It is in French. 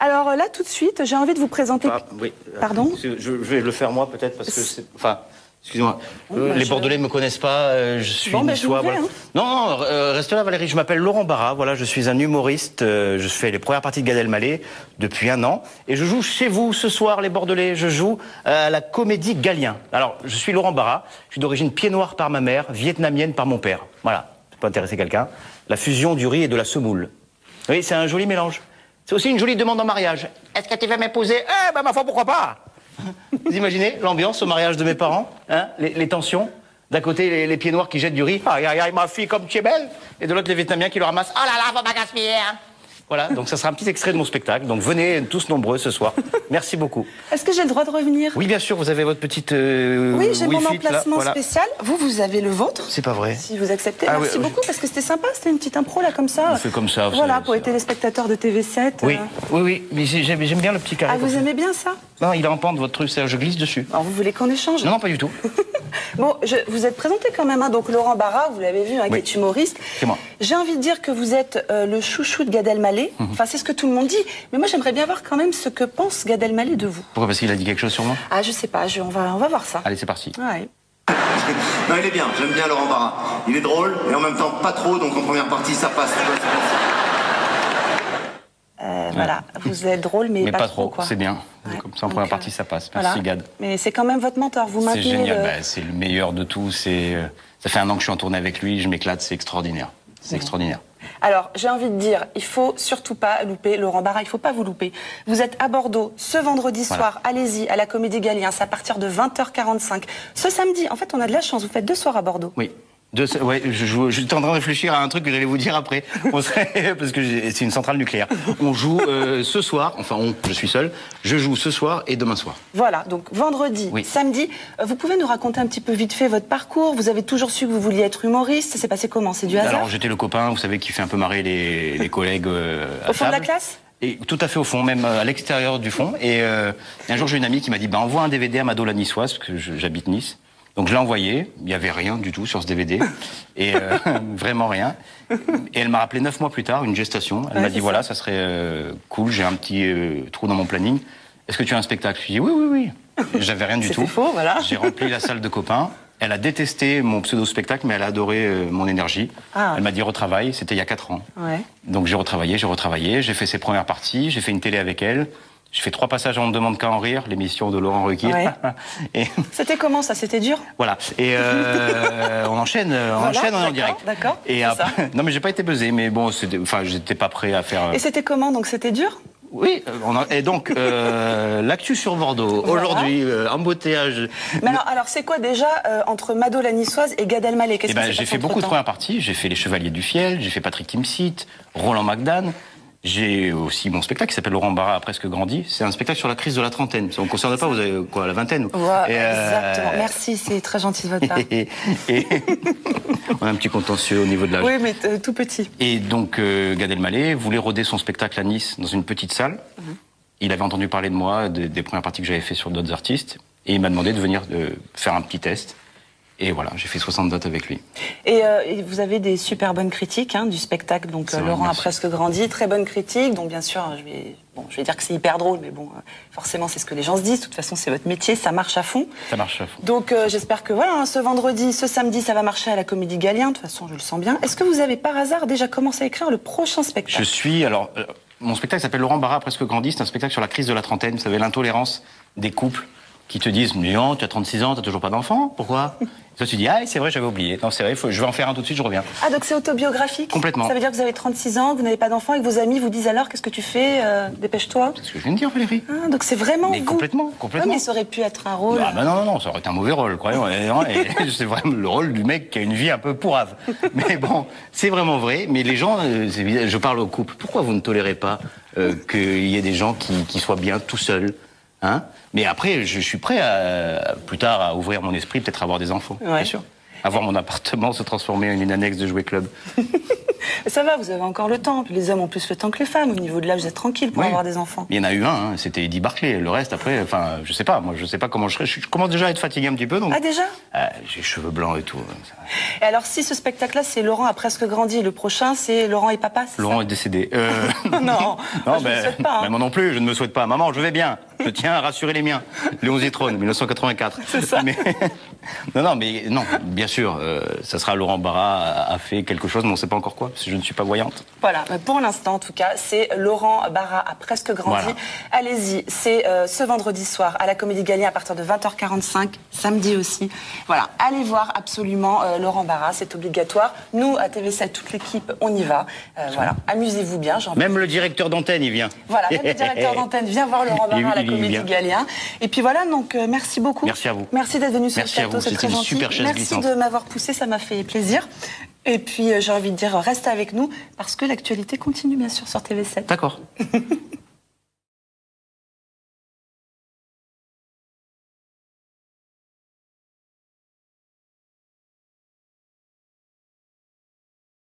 Alors là, tout de suite, j'ai envie de vous présenter... Oui. Pardon? Je vais le faire moi peut-être parce que c'est... Enfin, excusez-moi. Bon, les Bordelais ne me connaissent pas, je suis niçois. Voilà. Non, reste là Valérie, je m'appelle Laurent Barra, voilà, je suis un humoriste, je fais les premières parties de Gad Elmaleh depuis 1 an. Et je joue chez vous ce soir, les Bordelais, je joue à la Comédie Galien. Alors, je suis Laurent Barra, je suis d'origine pied noir par ma mère, vietnamienne par mon père. Voilà, ça peut intéresser quelqu'un. La fusion du riz et de la semoule. Oui, c'est un joli mélange. C'est aussi une jolie demande en mariage. Est-ce que tu veux m'épouser? Eh ben ma foi, pourquoi pas? Vous imaginez l'ambiance au mariage de mes parents, hein, les tensions. D'un côté, les pieds noirs qui jettent du riz. Aïe, aïe, aïe, ma fille, comme tu es belle. Et de l'autre, les Vietnamiens qui le ramassent. Oh là là, faut pas gaspiller, hein. Voilà, donc ça sera un petit extrait de mon spectacle. Donc venez tous nombreux ce soir. Merci beaucoup. Est-ce que j'ai le droit de revenir? Oui, bien sûr, vous avez votre petite oui, j'ai mon Wi-Fi, emplacement là, voilà. spécial. Vous avez le vôtre. C'est pas vrai. Si vous acceptez. Ah, Merci oui, beaucoup, parce que c'était sympa. C'était une petite impro, là, comme ça. On fait comme ça. Voilà, pour les téléspectateurs de TV7. Oui, oui, mais j'aime bien le petit carré. Ah, vous aimez bien ça? Non, il est en pente, votre truc, je glisse dessus. Alors, vous voulez qu'on échange? Non, pas du tout. Bon, vous êtes présenté quand même, hein, donc Laurent Barra, vous l'avez vu, hein, Oui. qui est humoriste. C'est moi. J'ai envie de dire que vous êtes le chouchou de Gad Elmaleh. Enfin, c'est ce que tout le monde dit. Mais moi, j'aimerais bien voir quand même ce que pense Gad Elmaleh de vous. Pourquoi? Parce qu'il a dit quelque chose sur moi? Ah, je sais pas, on va voir ça. Allez, c'est parti. Ouais. Non, il est bien, j'aime bien Laurent Barra. Il est drôle, et en même temps pas trop, donc en première partie, ça passe. Voilà, vous êtes drôle, mais pas trop, quoi. C'est bien. Ouais. Comme ça, en première partie, ça passe. Voilà. Merci, Gad. Mais c'est quand même votre mentor, vous C'est maintenez génial, c'est le meilleur de tout. Ça fait 1 an que je suis en tournée avec lui, je m'éclate, c'est extraordinaire. C'est extraordinaire. Alors, j'ai envie de dire, il faut surtout pas louper Laurent Barra, il faut pas vous louper. Vous êtes à Bordeaux ce vendredi soir, allez-y, à la Comédie Galien, c'est à partir de 20h45. Ce samedi, en fait, on a de la chance, vous faites 2 soirs à Bordeaux. Oui. Ouais, je suis en train de réfléchir à un truc que j'allais vous dire après. Parce que c'est une centrale nucléaire. On joue ce soir, je suis seul, je joue ce soir et demain soir. Voilà, donc vendredi, Oui. samedi. Vous pouvez nous raconter un petit peu vite fait votre parcours? Vous avez toujours su que vous vouliez être humoriste? Ça s'est passé comment? C'est du hasard? Alors j'étais le copain, vous savez, qui fait un peu marrer les collègues à Au fond de la table. classe? Et tout à fait au fond, même à l'extérieur du fond. Et un jour, j'ai une amie qui m'a dit, envoie un DVD à Mado la Niçoise, parce que j'habite Nice. Donc je l'ai envoyé, il n'y avait rien du tout sur ce DVD, et vraiment rien. Et elle m'a rappelé 9 mois plus tard, une gestation. Elle m'a dit, voilà, ça serait cool, j'ai un petit trou dans mon planning. Est-ce que tu as un spectacle? Je lui ai dit, oui. J'avais rien du tout. C'était faux, voilà. J'ai rempli la salle de copains. Elle a détesté mon pseudo-spectacle, mais elle a adoré mon énergie. Ah. Elle m'a dit, retravaille, c'était il y a 4 ans. Ouais. Donc j'ai retravaillé, j'ai fait ses premières parties, j'ai fait une télé avec elle. J'ai fait 3 passages en On ne demande qu'à en rire, l'émission de Laurent Ruquier. Ouais. Et C'était comment ça? C'était dur? voilà. Et on enchaîne, on est en direct. D'accord. Et après, non mais j'ai pas été buzzé, mais bon, j'étais pas prêt à faire. Et c'était comment? Donc c'était dur? Oui. Et donc l'actu sur Bordeaux Voilà. aujourd'hui, embouteillage. Mais alors c'est quoi déjà entre Mado la Niçoise et Gad Elmaleh? Qu'est-ce qui s'est J'ai passé fait beaucoup de entre-temps? premières parties. J'ai fait Les Chevaliers du Fiel, j'ai fait Patrick Timsit, Roland McDan. J'ai aussi mon spectacle qui s'appelle Laurent Barra a presque grandi. C'est un spectacle sur la crise de la trentaine. Ça ne vous concerne pas, vous avez quoi, la vingtaine? Ouais, exactement. Merci, c'est très gentil de votre part. et on a un petit contentieux au niveau de l'âge. Oui, mais tout petit. Et donc Gad Elmaleh voulait roder son spectacle à Nice dans une petite salle. Il avait entendu parler de moi, des premières parties que j'avais fait sur d'autres artistes, et il m'a demandé de venir faire un petit test. Et voilà, j'ai fait 60 dates avec lui. Et vous avez des super bonnes critiques hein, du spectacle. Donc C'est vrai, Laurent merci. a presque grandi, très bonnes critiques. Donc bien sûr, je vais dire que c'est hyper drôle, mais bon, forcément c'est ce que les gens se disent. De toute façon, c'est votre métier, ça marche à fond. Ça marche à fond. Donc j'espère que voilà, hein, ce vendredi, ce samedi, ça va marcher à la Comédie Galien. De toute façon, je le sens bien. Est-ce que vous avez par hasard déjà commencé à écrire le prochain spectacle? Mon spectacle s'appelle Laurent Barra a presque grandi. C'est un spectacle sur la crise de la trentaine. Vous savez, l'intolérance des couples qui te disent, mais non, tu as 36 ans, tu n'as toujours pas d'enfant, pourquoi? Et toi tu dis, ah c'est vrai, j'avais oublié. Non, c'est vrai, je vais en faire un tout de suite, je reviens. Ah, donc c'est autobiographique? Complètement. Ça veut dire que vous avez 36 ans, que vous n'avez pas d'enfant et que vos amis vous disent alors, qu'est-ce que tu fais? Dépêche-toi. C'est ce que je viens de dire, Valérie. Ah, donc c'est vraiment Mais vous. complètement. Ah, mais ça aurait pu être un rôle. Ah bah non, ça aurait été un mauvais rôle, croyons. Et c'est vraiment le rôle du mec qui a une vie un peu pourrave. Mais bon, c'est vraiment vrai. Mais les gens, je parle au couple, pourquoi vous ne tolérez pas qu'il y ait des gens qui soient bien tout seuls, hein? Mais après, je suis prêt plus tard à ouvrir mon esprit, peut-être avoir des enfants, Ouais. bien sûr. Avoir mon appartement se transformer en une annexe de jouet club. Ça va, vous avez encore le temps. Les hommes ont plus le temps que les femmes. Au niveau de l'âge, vous êtes tranquille pour avoir des enfants. Il y en a eu un, hein, c'était Eddie Barclay. Le reste, après, enfin, je sais pas. Moi, je sais pas comment je serai. Je commence déjà à être fatigué un petit peu. Donc... Ah, déjà j'ai les cheveux blancs et tout. Et alors, si ce spectacle-là, c'est Laurent a presque grandi, le prochain, c'est Laurent et papa, c'est Laurent ça est décédé. Non, moi, je ne le souhaite pas. Mais moi non plus, je ne me souhaite pas. Maman, je vais bien. Je tiens à rassurer les miens. Léon Zitrone, 1984. C'est ça. Mais... Non, bien sûr, ça sera Laurent Barra a fait quelque chose, mais on ne sait pas encore quoi, parce que je ne suis pas voyante. Voilà, pour l'instant, en tout cas, c'est Laurent Barra a presque grandi. Voilà. Allez-y, c'est ce vendredi soir à la Comédie Galien à partir de 20h45, samedi aussi. Voilà, allez voir absolument Laurent Barra, c'est obligatoire. Nous, à TV7, toute l'équipe, on y va. Voilà, amusez-vous bien. Même le directeur d'antenne, il vient. Voilà, même le directeur d'antenne vient voir Laurent Barra à la Comédie Galien. Et puis voilà, donc merci beaucoup. Merci à vous. Merci d'être venu sur le plateau, c'est très gentil. Merci de m'avoir poussé, ça m'a fait plaisir. Et puis j'ai envie de dire, restez avec nous, parce que l'actualité continue bien sûr sur TV7. D'accord.